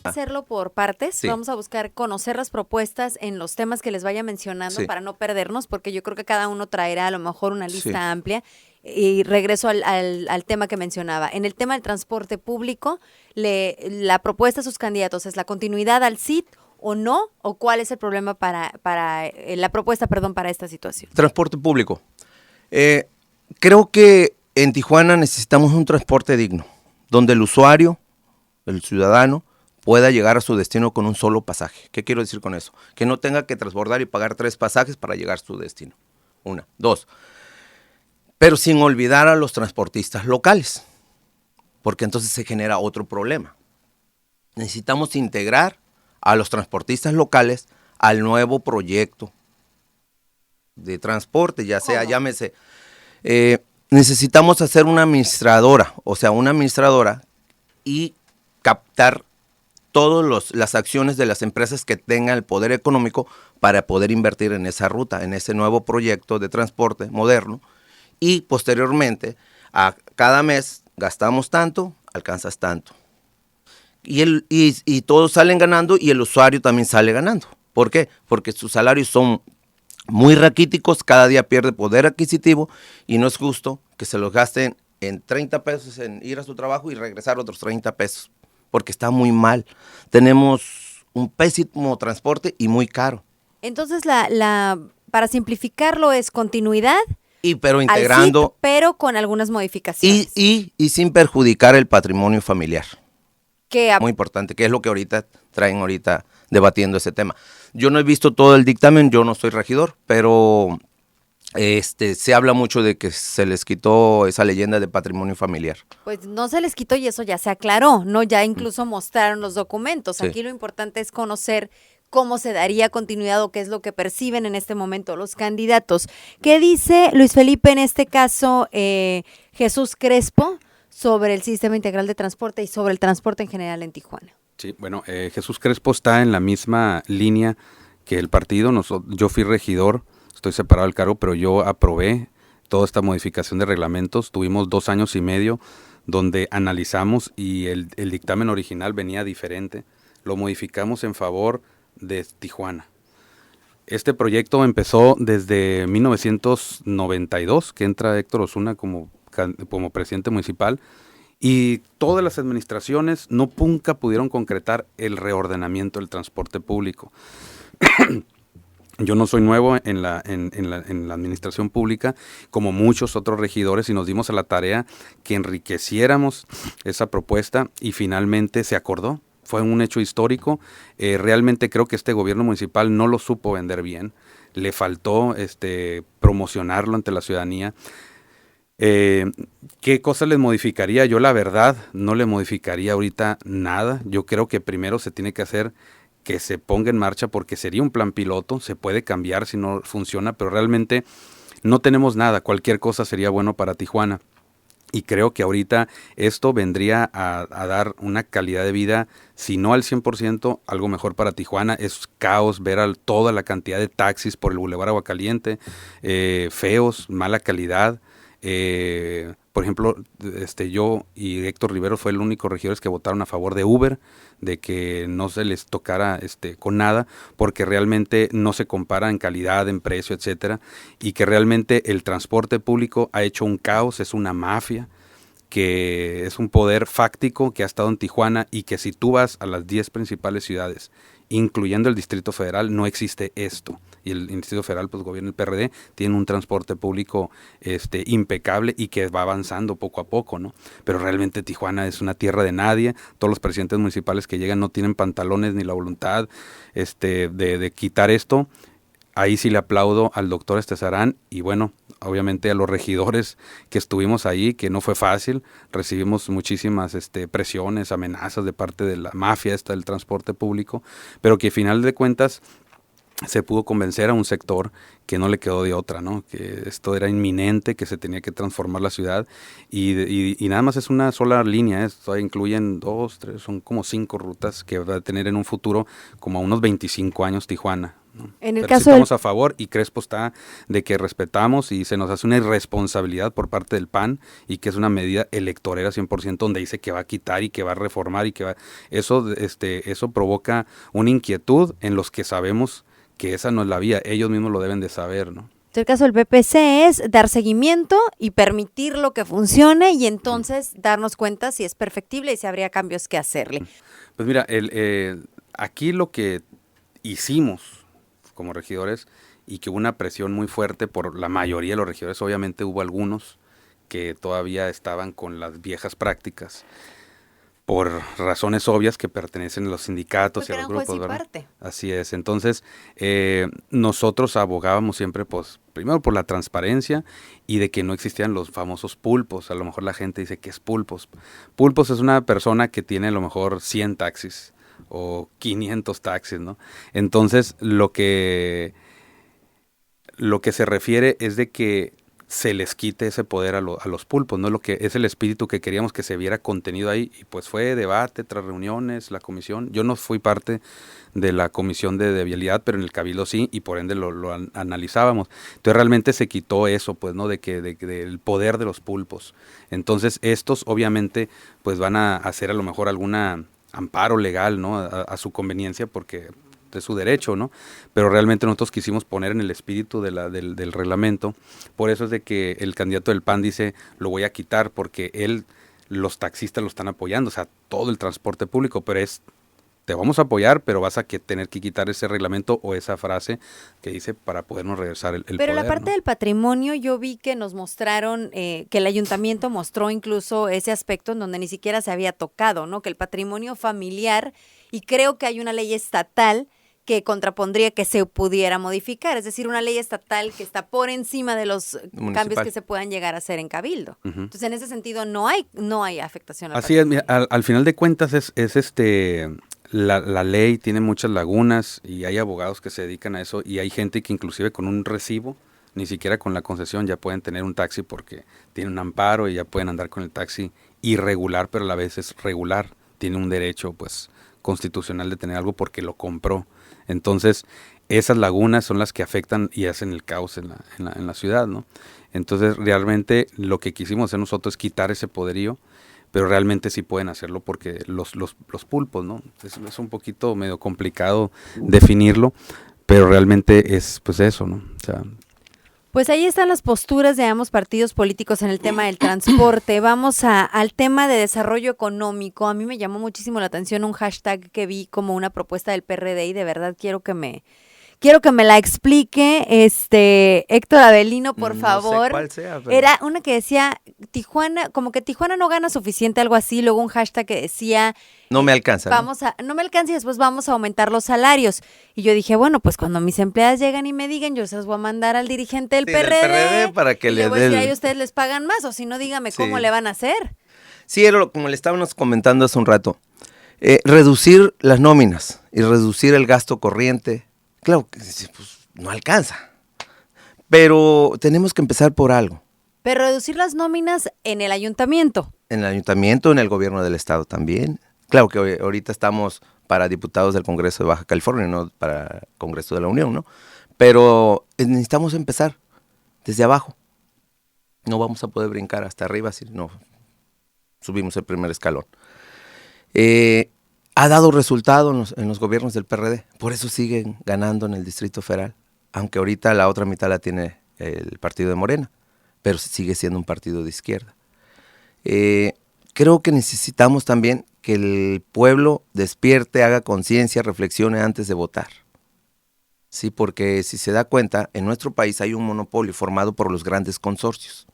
Hacerlo por partes, Sí. vamos a buscar conocer las propuestas en los temas que les vaya mencionando Sí. para no perdernos, porque yo creo que cada uno traerá a lo mejor una lista Sí. amplia. Y regreso al tema que mencionaba. En el tema del transporte público, la propuesta de sus candidatos es la continuidad al CIT o no, o cuál es el problema para la propuesta, perdón, para esta situación. Transporte público. Creo que en Tijuana necesitamos un transporte digno, donde el usuario, el ciudadano, pueda llegar a su destino con un solo pasaje. ¿Qué quiero decir con eso? Que no tenga que transbordar y pagar 3 pasajes para llegar a su destino. 1. 2. Pero sin olvidar a los transportistas locales, porque entonces se genera otro problema. Necesitamos integrar a los transportistas locales al nuevo proyecto de transporte, ya sea, ¿Cómo? llámese, necesitamos hacer una administradora, y captar todas las acciones de las empresas que tengan el poder económico para poder invertir en esa ruta, en ese nuevo proyecto de transporte moderno, y posteriormente a cada mes gastamos tanto, alcanzas tanto. Y todos salen ganando y el usuario también sale ganando. ¿Por qué? Porque sus salarios son muy raquíticos, cada día pierde poder adquisitivo y no es justo que se los gasten en 30 pesos en ir a su trabajo y regresar otros 30 pesos, porque está muy mal. Tenemos un pésimo transporte y muy caro. Entonces, para simplificarlo es continuidad Pero al integrando CIT, pero con algunas modificaciones. y sin perjudicar el patrimonio familiar. Que Muy importante, que es lo que traen debatiendo ese tema. Yo no he visto todo el dictamen, yo no soy regidor, pero se habla mucho de que se les quitó esa leyenda de patrimonio familiar. pues no se les quitó y eso ya se aclaró, ¿no? Ya incluso mostraron los documentos. Sí. Aquí lo importante es conocer cómo se daría continuidad o qué es lo que perciben en este momento los candidatos. ¿Qué dice Luis Felipe en este caso, Jesús Crespo, sobre el sistema integral de transporte y sobre el transporte en general en Tijuana? Sí, bueno, Jesús Crespo está en la misma línea que el partido. Yo fui regidor, estoy separado del cargo, pero yo aprobé toda esta modificación de reglamentos. Tuvimos 2 años y medio donde analizamos y el dictamen original venía diferente. Lo modificamos en favor de Tijuana. Este proyecto empezó desde 1992, que entra Héctor Osuna como presidente municipal, y todas las administraciones nunca pudieron concretar el reordenamiento del transporte público. Yo no soy nuevo en la administración pública, como muchos otros regidores, y nos dimos a la tarea que enriqueciéramos esa propuesta y finalmente se acordó. Fue un hecho histórico. Realmente creo que este gobierno municipal no lo supo vender bien. Le faltó promocionarlo ante la ciudadanía. ¿Qué cosas les modificaría? Yo la verdad no le modificaría ahorita nada. Yo creo que primero se tiene que hacer que se ponga en marcha porque sería un plan piloto, se puede cambiar si no funciona, pero realmente no tenemos nada, cualquier cosa sería bueno para Tijuana. Y creo que ahorita esto vendría a dar una calidad de vida, si no al 100%, algo mejor para Tijuana. Es caos ver toda la cantidad de taxis por el Boulevard Aguacaliente, feos, mala calidad. Por ejemplo, yo y Héctor Rivero fue el único regidores que votaron a favor de Uber, de que no se les tocara con nada, porque realmente no se compara en calidad, en precio, etcétera, y que realmente el transporte público ha hecho un caos, es una mafia, que es un poder fáctico que ha estado en Tijuana y que si tú vas a las 10 principales ciudades, incluyendo el Distrito Federal, no existe esto. Y el Distrito Federal, pues gobierna el PRD, tiene un transporte público impecable y que va avanzando poco a poco, ¿no? Pero realmente Tijuana es una tierra de nadie. Todos los presidentes municipales que llegan no tienen pantalones ni la voluntad de quitar esto. Ahí sí le aplaudo al doctor Estezarán y bueno, obviamente a los regidores que estuvimos ahí, que no fue fácil, recibimos muchísimas presiones, amenazas de parte de la mafia del transporte público, pero que al final de cuentas se pudo convencer a un sector que no le quedó de otra, ¿no? Que esto era inminente, que se tenía que transformar la ciudad y nada más es una sola línea, esto incluyen 2, 3, son como 5 rutas que va a tener en un futuro como a unos 25 años Tijuana. ¿no? En el Pero caso sí estamos a favor, y Crespo está de que respetamos y se nos hace una irresponsabilidad por parte del PAN y que es una medida electorera 100%, donde dice que va a quitar y que va a reformar y que va... Eso provoca una inquietud en los que sabemos que esa no es la vía. Ellos mismos lo deben de saber, ¿no? El caso del PPC es dar seguimiento y permitir lo que funcione y entonces darnos cuenta si es perfectible y si habría cambios que hacerle. Pues mira, aquí lo que hicimos como regidores, y que hubo una presión muy fuerte por la mayoría de los regidores, obviamente hubo algunos que todavía estaban con las viejas prácticas, por razones obvias que pertenecen a los sindicatos Porque y a los eran juez grupos, y ¿verdad? parte. Así es. Entonces, nosotros abogábamos siempre, pues, primero por la transparencia y de que no existían los famosos pulpos. A lo mejor la gente dice, ¿qué es pulpos? Pulpos es una persona que tiene a lo mejor 100 taxis o 500 taxis, ¿no? Entonces, lo que se refiere es de que se les quite ese poder a los pulpos, ¿no? Lo que es el espíritu que queríamos que se viera contenido ahí, y pues fue debate tras reuniones, la comisión. Yo no fui parte de la comisión de vialidad, pero en el cabildo sí, y por ende lo analizábamos. Entonces realmente se quitó eso, pues, ¿no? Del poder de los pulpos. Entonces estos obviamente pues van a hacer a lo mejor alguna amparo legal, ¿no? A su conveniencia, porque de su derecho, ¿no? Pero realmente nosotros quisimos poner en el espíritu del reglamento. Por eso es de que el candidato del PAN dice, lo voy a quitar, porque los taxistas lo están apoyando, o sea, todo el transporte público, pero te vamos a apoyar, pero vas a tener que quitar ese reglamento o esa frase que dice para podernos regresar el Pero poder, la parte ¿no? del patrimonio, yo vi que nos mostraron, que el ayuntamiento mostró incluso ese aspecto en donde ni siquiera se había tocado, ¿no? Que el patrimonio familiar, y creo que hay una ley estatal que contrapondría que se pudiera modificar, es decir, una ley estatal que está por encima de los cambios que se puedan llegar a hacer en cabildo. Entonces, en ese sentido, no hay afectación al Así es, patrimonio. mira, al final de cuentas la ley tiene muchas lagunas, y hay abogados que se dedican a eso, y hay gente que inclusive con un recibo, ni siquiera con la concesión, ya pueden tener un taxi porque tienen un amparo y ya pueden andar con el taxi irregular, pero a la vez es regular, tiene un derecho pues constitucional de tener algo porque lo compró. Entonces esas lagunas son las que afectan y hacen el caos en la ciudad, ¿no? Entonces realmente lo que quisimos hacer nosotros es quitar ese poderío, pero realmente sí pueden hacerlo porque los pulpos, ¿no? Es un poquito medio complicado definirlo, pero realmente es pues eso, ¿no? O sea, Pues ahí están las posturas de ambos partidos políticos en el tema del transporte. Vamos al tema de desarrollo económico. A mí me llamó muchísimo la atención un hashtag que vi como una propuesta del PRD y de verdad quiero que me la explique, Héctor Avelino, por favor. No sé cuál sea, pero... Era una que decía Tijuana, como que Tijuana no gana suficiente, algo así, luego un hashtag que decía No me alcanza, ¿no? no me alcanza y después vamos a aumentar los salarios. Y yo dije, bueno, pues cuando mis empleadas llegan y me digan, yo se las voy a mandar al dirigente del Sí, PRD, del PRD para que y le voy a dé decir, el- ahí ustedes les pagan más, o si no, dígame Sí. cómo le van a hacer. Sí, era como le estábamos comentando hace un rato. Reducir las nóminas y reducir el gasto corriente, claro que pues, no alcanza. Pero tenemos que empezar por algo. Pero reducir las nóminas en el ayuntamiento. En el ayuntamiento, en el gobierno del estado también. Claro que ahorita estamos para diputados del Congreso de Baja California, no para Congreso de la Unión, ¿no? Pero necesitamos empezar desde abajo. No vamos a poder brincar hasta arriba si no subimos el primer escalón. Ha dado resultado en los gobiernos del PRD, por eso siguen ganando en el Distrito Federal, aunque ahorita la otra mitad la tiene el partido de Morena, pero sigue siendo un partido de izquierda. Creo que necesitamos también que el pueblo despierte, haga conciencia, reflexione antes de votar. Sí, porque si se da cuenta, en nuestro país hay un monopolio formado por los grandes consorcios.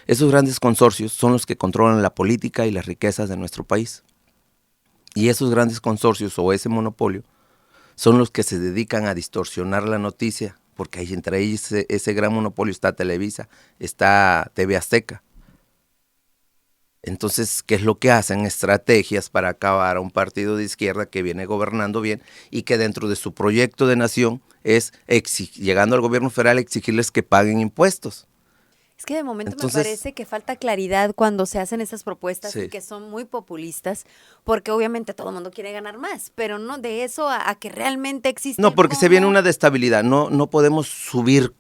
Esos grandes consorcios son los que controlan la política y las riquezas de nuestro país. Y esos grandes consorcios o ese monopolio son los que se dedican a distorsionar la noticia, porque hay entre ellos ese gran monopolio está Televisa, está TV Azteca. Entonces, ¿qué es lo que hacen? Estrategias para acabar a un partido de izquierda que viene gobernando bien y que dentro de su proyecto de nación es, llegando al gobierno federal, exigirles que paguen impuestos. Es que de momento Entonces, me parece que falta claridad cuando se hacen esas propuestas sí. y que son muy populistas, porque obviamente todo el mundo quiere ganar más, pero no de eso a que realmente existe. No, porque se viene cómo. una destabilidad, no podemos subir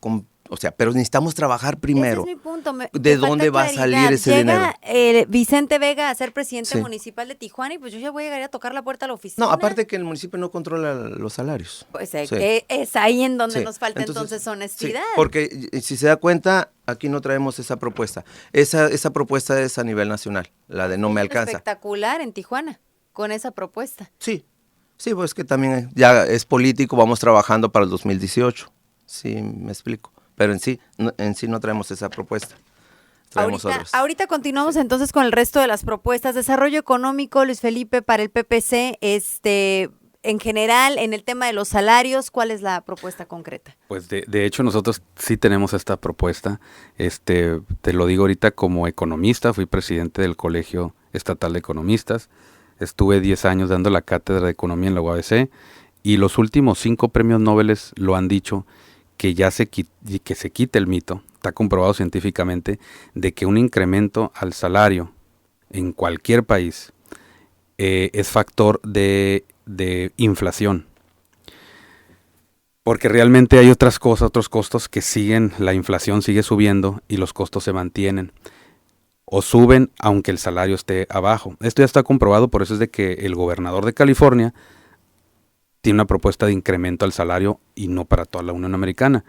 o sea, pero necesitamos trabajar primero. Ese es mi punto. ¿De dónde va a salir ese dinero? Llega Vicente Vega a ser presidente Sí. municipal de Tijuana y pues yo ya voy a llegar a tocar la puerta a la oficina. No, aparte que el municipio no controla los salarios. Pues Sí. que es ahí en donde Sí. nos falta entonces honestidad. Sí, porque si se da cuenta, aquí no traemos esa propuesta. Esa propuesta es a nivel nacional, la de no me alcanza. Espectacular en Tijuana con esa propuesta. Sí, pues que también ya es político, vamos trabajando para el 2018. Sí, me explico. Pero en sí no traemos esa propuesta. Traemos otras. Ahorita continuamos entonces con el resto de las propuestas. Desarrollo económico, Luis Felipe, para el PPC, en general, en el tema de los salarios, ¿cuál es la propuesta concreta? Pues de hecho nosotros sí tenemos esta propuesta. Te lo digo ahorita como economista, fui presidente del Colegio Estatal de Economistas, estuve 10 años dando la cátedra de economía en la UABC y los últimos 5 premios Nobel lo han dicho que que se quite el mito, está comprobado científicamente, de que un incremento al salario en cualquier país es factor de inflación. Porque realmente hay otras cosas, otros costos que siguen, la inflación sigue subiendo y los costos se mantienen. O suben aunque el salario esté abajo. Esto ya está comprobado, por eso es de que el gobernador de California tiene una propuesta de incremento al salario y no para toda la Unión Americana.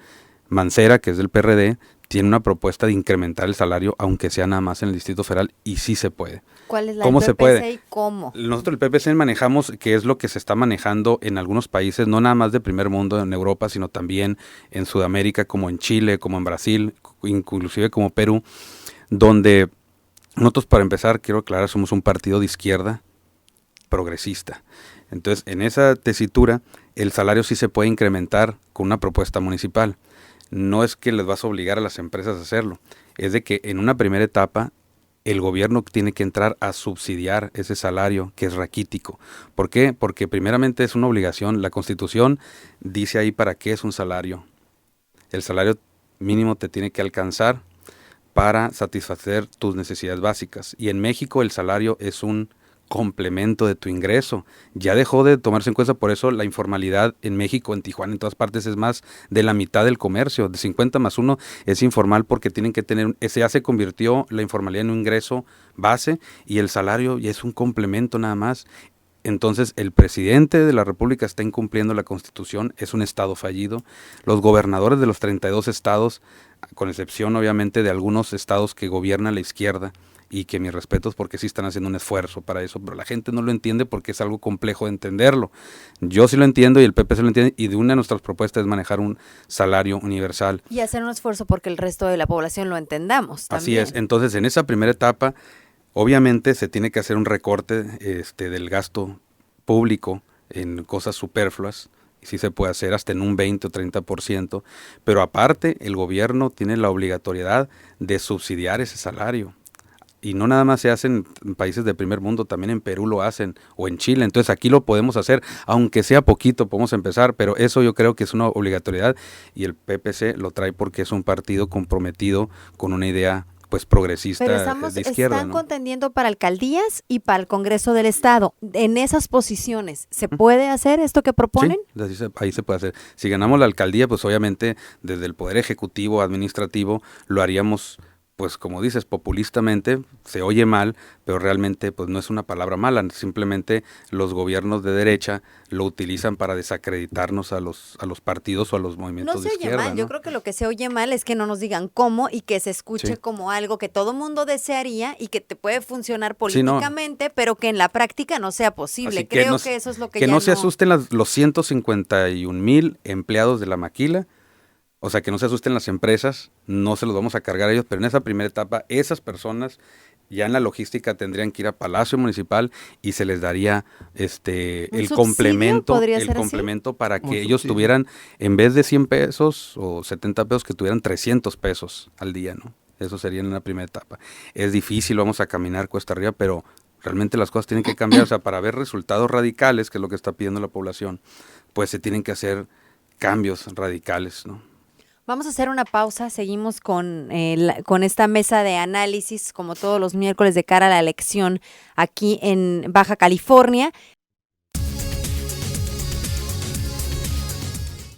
Mancera, que es del PRD, tiene una propuesta de incrementar el salario, aunque sea nada más en el Distrito Federal, y sí se puede. ¿Cuál es la ¿Cómo del se PPC puede? y cómo? Nosotros el PPC manejamos, que es lo que se está manejando en algunos países, no nada más de primer mundo en Europa, sino también en Sudamérica, como en Chile, como en Brasil, inclusive como Perú, donde nosotros, para empezar, quiero aclarar, somos un partido de izquierda progresista. Entonces, en esa tesitura, el salario sí se puede incrementar con una propuesta municipal. No es que les vas a obligar a las empresas a hacerlo, es de que en una primera etapa el gobierno tiene que entrar a subsidiar ese salario que es raquítico. ¿Por qué? Porque primeramente es una obligación. La Constitución dice ahí para qué es un salario. El salario mínimo te tiene que alcanzar para satisfacer tus necesidades básicas. Y en México el salario es un complemento de tu ingreso. Ya dejó de tomarse en cuenta, por eso la informalidad en México, en Tijuana, en todas partes es más de la mitad del comercio. De 50 más 1 es informal porque tienen que tener, ya se convirtió la informalidad en un ingreso base y el salario ya es un complemento nada más. Entonces el presidente de la República está incumpliendo la Constitución, es un estado fallido. Los gobernadores de los 32 estados, con excepción obviamente de algunos estados que gobierna la izquierda, y que mis respetos porque sí están haciendo un esfuerzo para eso, pero la gente no lo entiende porque es algo complejo de entenderlo. Yo sí lo entiendo y el PP se lo entiende, y de una de nuestras propuestas es manejar un salario universal. Y hacer un esfuerzo porque el resto de la población lo entendamos también. Así es, entonces en esa primera etapa obviamente se tiene que hacer un recorte del gasto público en cosas superfluas, y sí se puede hacer hasta en un 20 o 30%, pero aparte el gobierno tiene la obligatoriedad de subsidiar ese salario. Y no nada más se hace en países de primer mundo, también en Perú lo hacen, o en Chile. Entonces aquí lo podemos hacer, aunque sea poquito, podemos empezar, pero eso yo creo que es una obligatoriedad y el PPC lo trae porque es un partido comprometido con una idea pues progresista de izquierda. Están contendiendo para alcaldías y para el Congreso del Estado. En esas posiciones, ¿se puede hacer esto que proponen? Sí, ahí se puede hacer. Si ganamos la alcaldía, pues obviamente desde el Poder Ejecutivo, Administrativo, lo haríamos, pues como dices, populistamente, se oye mal, pero realmente pues no es una palabra mala, simplemente los gobiernos de derecha lo utilizan para desacreditarnos a los partidos o a los movimientos de izquierda. No se oye mal, yo creo que lo que se oye mal es que no nos digan cómo y que se escuche como algo que todo mundo desearía y que te puede funcionar políticamente, pero que en la práctica no sea posible. Creo que eso es lo que ya no se asusten los 151,000 empleados de la maquila. O sea, que no se asusten las empresas, no se los vamos a cargar a ellos, pero en esa primera etapa, esas personas ya en la logística tendrían que ir a Palacio Municipal y se les daría el complemento para que ellos tuvieran, en vez de 100 pesos o 70 pesos, que tuvieran 300 pesos al día, ¿no? Eso sería en la primera etapa. Es difícil, vamos a caminar cuesta arriba, pero realmente las cosas tienen que cambiar. O sea, para ver resultados radicales, que es lo que está pidiendo la población, pues se tienen que hacer cambios radicales, ¿no? Vamos a hacer una pausa, seguimos con esta mesa de análisis, como todos los miércoles de cara a la elección aquí en Baja California.